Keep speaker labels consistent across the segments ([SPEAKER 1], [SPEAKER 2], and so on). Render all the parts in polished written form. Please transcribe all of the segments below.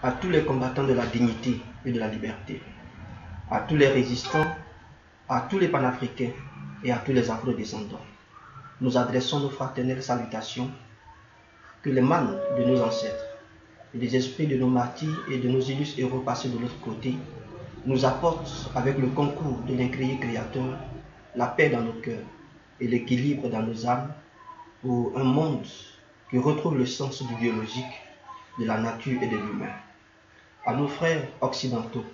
[SPEAKER 1] à tous les combattants de la dignité et de la liberté, à tous les résistants, à tous les panafricains et à tous les afro-descendants. Nous adressons nos fraternelles salutations. Que les mânes de nos ancêtres, les esprits de nos martyrs et de nos illustres héros passés de l'autre côté nous apportent, avec le concours de l'incréé Créateur, la paix dans nos cœurs et l'équilibre dans nos âmes pour un monde qui retrouve le sens du biologique, de la nature et de l'humain. À nos frères occidentaux,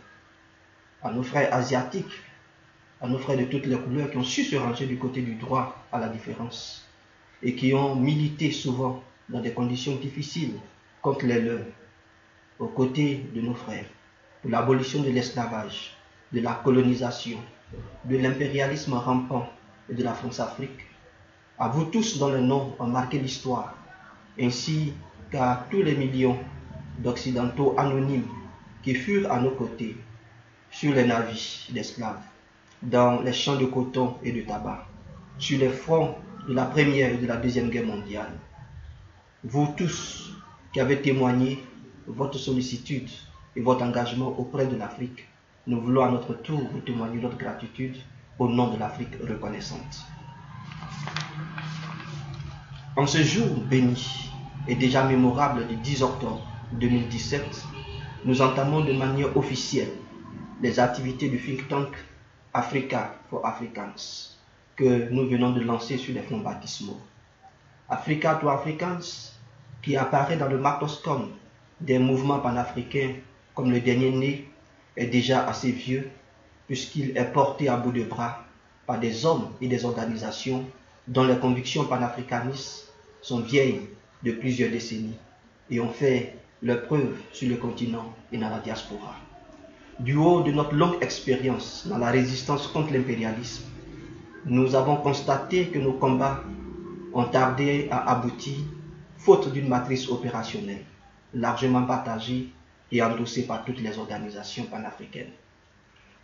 [SPEAKER 1] à nos frères asiatiques, à nos frères de toutes les couleurs qui ont su se ranger du côté du droit à la différence et qui ont milité souvent dans des conditions difficiles contre les leurs, aux côtés de nos frères, pour l'abolition de l'esclavage, de la colonisation, de l'impérialisme rampant et de la France-Afrique. À vous tous dont les noms ont marqué l'histoire, ainsi qu'à tous les millions d'Occidentaux anonymes qui furent à nos côtés, sur les navires d'esclaves, dans les champs de coton et de tabac, sur les fronts de la Première et de la Deuxième Guerre mondiale. Vous tous qui avez témoigné votre sollicitude et votre engagement auprès de l'Afrique, nous voulons à notre tour vous témoigner notre gratitude au nom de l'Afrique reconnaissante. En ce jour béni et déjà mémorable du 10 octobre 2017, nous entamons de manière officielle les activités du think tank Africa for Africans que nous venons de lancer sur les fonds baptismaux. Africa to Africans, qui apparaît dans le macroscope des mouvements panafricains comme le dernier né, est déjà assez vieux puisqu'il est porté à bout de bras par des hommes et des organisations dont les convictions panafricanistes sont vieilles de plusieurs décennies et ont fait leur preuve sur le continent et dans la diaspora. Du haut de notre longue expérience dans la résistance contre l'impérialisme, nous avons constaté que nos combats ont tardé à aboutir faute d'une matrice opérationnelle largement partagée et endossée par toutes les organisations panafricaines.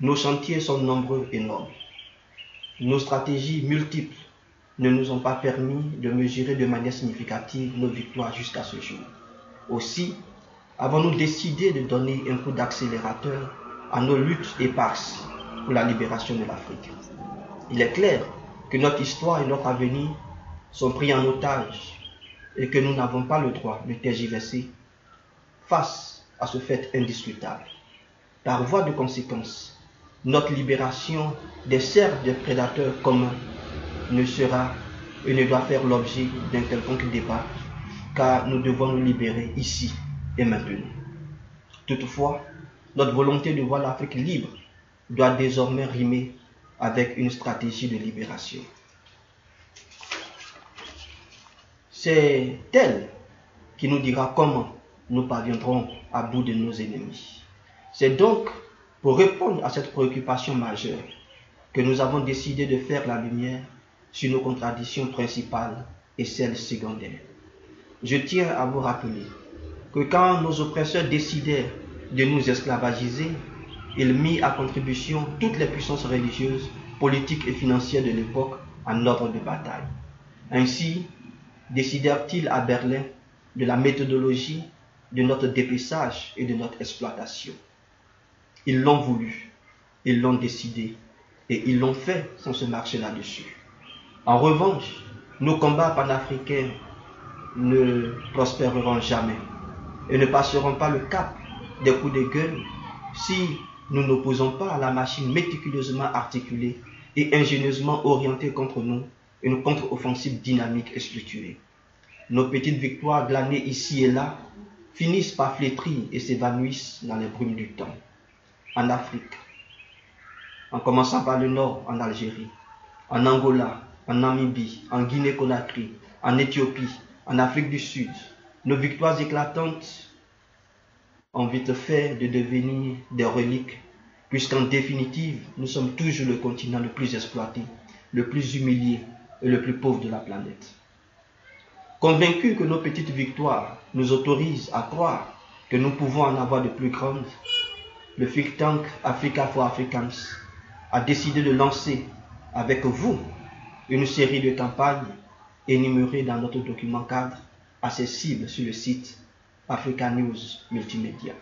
[SPEAKER 1] Nos chantiers sont nombreux et nobles. Nos stratégies multiples ne nous ont pas permis de mesurer de manière significative nos victoires jusqu'à ce jour. Aussi, avons-nous décidé de donner un coup d'accélérateur à nos luttes éparses pour la libération de l'Afrique. Il est clair que notre histoire et notre avenir sont pris en otage et que nous n'avons pas le droit de tergiverser face à ce fait indiscutable. Par voie de conséquence, notre libération des serfs des prédateurs communs ne sera et ne doit faire l'objet d'un quelconque débat, car nous devons nous libérer ici et maintenant. Toutefois, notre volonté de voir l'Afrique libre doit désormais rimer avec une stratégie de libération. C'est elle qui nous dira comment nous parviendrons à bout de nos ennemis. C'est donc pour répondre à cette préoccupation majeure que nous avons décidé de faire la lumière sur nos contradictions principales et celles secondaires. Je tiens à vous rappeler que quand nos oppresseurs décidèrent de nous esclavagiser, ils mirent à contribution toutes les puissances religieuses, politiques et financières de l'époque en ordre de bataille. Ainsi, décidèrent-ils à Berlin de la méthodologie de notre dépeçage et de notre exploitation. Ils l'ont voulu, ils l'ont décidé et ils l'ont fait sans se marcher là-dessus. En revanche, nos combats panafricains ne prospéreront jamais et ne passeront pas le cap des coups de gueule si nous n'opposons pas à la machine méticuleusement articulée et ingénieusement orientée contre nous une contre-offensive dynamique et structurée. Nos petites victoires glanées ici et là finissent par flétrir et s'évanouissent dans les brumes du temps. En Afrique, en commençant par le nord en Algérie, en Angola, en Namibie, en Guinée-Conakry, en Éthiopie, en Afrique du Sud, nos victoires éclatantes ont vite fait de devenir des reliques, puisqu'en définitive, nous sommes toujours le continent le plus exploité, le plus humilié et le plus pauvre de la planète. Convaincus que nos petites victoires nous autorisent à croire que nous pouvons en avoir de plus grandes, le think tank Africa for Africans a décidé de lancer avec vous une série de campagnes énumérées dans notre document cadre accessible sur le site Africa News Multimédia.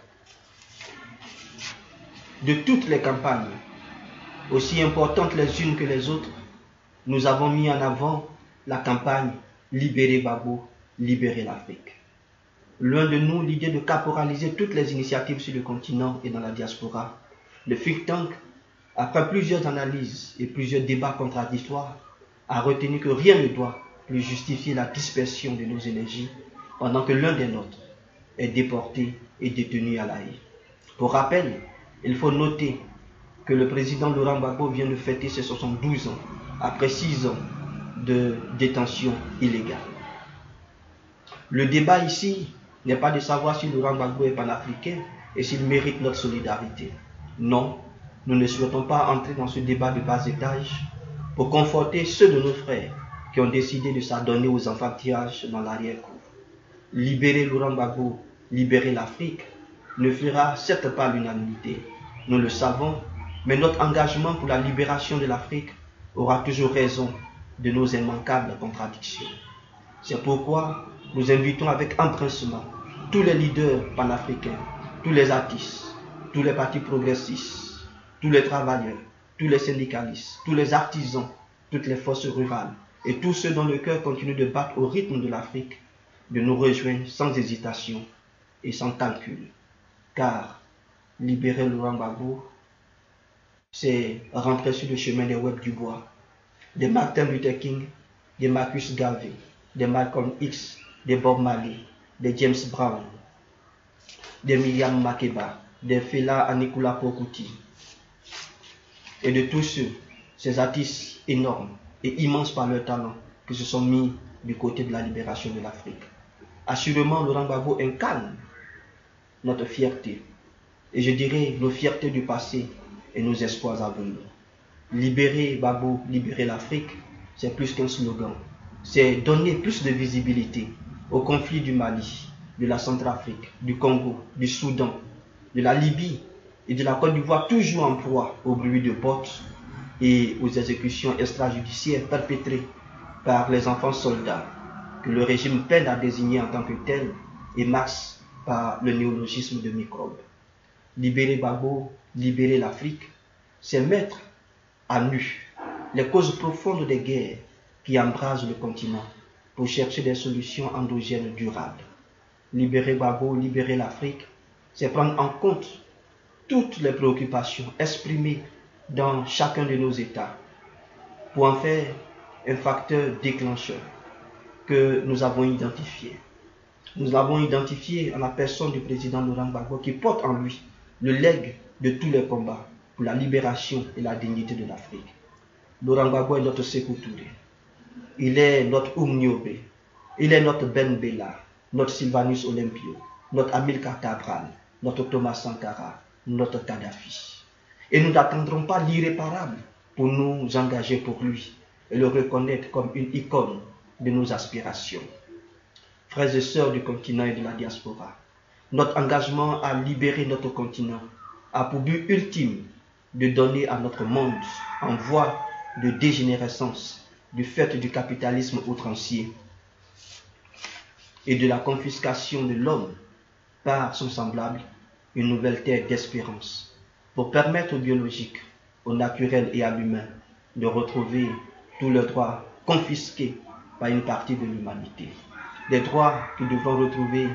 [SPEAKER 1] de toutes les campagnes, aussi importantes les unes que les autres, nous avons mis en avant la campagne Libérer Gbagbo, libérer l'Afrique. Loin de nous l'idée de caporaliser toutes les initiatives sur le continent et dans la diaspora, le think tank, après plusieurs analyses et plusieurs débats contradictoires, a retenu que rien ne doit plus justifier la dispersion de nos énergies pendant que l'un des nôtres est déporté et détenu à La Haye. Pour rappel, il faut noter que le président Laurent Gbagbo vient de fêter ses 72 ans après 6 ans de détention illégale. Le débat ici n'est pas de savoir si Laurent Gbagbo est panafricain et s'il mérite notre solidarité. Non, nous ne souhaitons pas entrer dans ce débat de bas étage pour conforter ceux de nos frères qui ont décidé de s'adonner aux enfantillages dans l'arrière-cour. Libérer Laurent Gbagbo, libérer l'Afrique ne fera certes pas l'unanimité, nous le savons, mais notre engagement pour la libération de l'Afrique aura toujours raison de nos immanquables contradictions. C'est pourquoi nous invitons avec empressement tous les leaders panafricains, tous les artistes, tous les partis progressistes, tous les travailleurs, tous les syndicalistes, tous les artisans, toutes les forces rurales et tous ceux dont le cœur continue de battre au rythme de l'Afrique, de nous rejoindre sans hésitation et sans calcul. Car libérer Laurent Gbagbo, c'est rentrer sur le chemin des Webb du Bois, des Martin Luther King, des Marcus Garvey, des Malcolm X, des Bob Marley, des James Brown, des Miriam Makeba, des Fela Anikulapo Kuti, et de tous ceux, ces artistes énormes et immenses par leur talent, qui se sont mis du côté de la libération de l'Afrique. Assurément, Laurent Gbagbo incarne notre fierté, et je dirais nos fiertés du passé et nos espoirs à venir. Libérer Gbagbo, libérer l'Afrique, c'est plus qu'un slogan. C'est donner plus de visibilité aux conflits du Mali, de la Centrafrique, du Congo, du Soudan, de la Libye et de la Côte d'Ivoire, toujours en proie au bruit de bottes et aux exécutions extrajudiciaires perpétrées par les enfants soldats que le régime peine à désigner en tant que tels et masse par le néologisme de microbes. Libérer Gbagbo, libérer l'Afrique, c'est mettre à nu les causes profondes des guerres qui embrasent le continent pour chercher des solutions endogènes durables. Libérer Gbagbo, libérer l'Afrique, c'est prendre en compte toutes les préoccupations exprimées dans chacun de nos États pour en faire un facteur déclencheur que nous avons identifié. Nous l'avons identifié en la personne du président Laurent Gbagbo qui porte en lui le legs de tous les combats pour la libération et la dignité de l'Afrique. Laurent Gbagbo est notre Sékou Touré. Il est notre Oumniobé. Il est notre Ben Bella, notre Sylvanus Olympio, notre Amilcar Cabral, notre Thomas Sankara, notre Kadhafi. Et nous n'attendrons pas l'irréparable pour nous engager pour lui et le reconnaître comme une icône de nos aspirations. Frères et sœurs du continent et de la diaspora, notre engagement à libérer notre continent a pour but ultime de donner à notre monde en voie de dégénérescence du fait du capitalisme outrancier et de la confiscation de l'homme par son semblable une nouvelle terre d'espérance pour permettre au biologique, au naturel et à l'humain de retrouver tous leurs droits confisqués par une partie de l'humanité. Des droits qui devront retrouver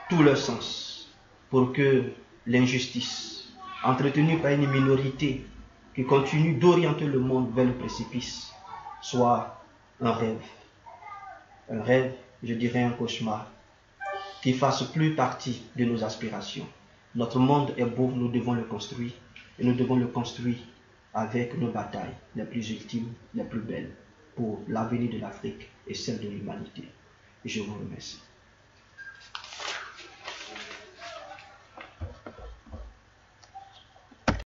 [SPEAKER 1] tout leur sens pour que l'injustice, entretenue par une minorité qui continue d'orienter le monde vers le précipice, soit un rêve. Un rêve, je dirais un cauchemar, qui ne fasse plus partie de nos aspirations. Notre monde est beau, nous devons le construire, et nous devons le construire avec nos batailles les plus ultimes, les plus belles, pour l'avenir de l'Afrique et celle de l'humanité. Je vous remercie.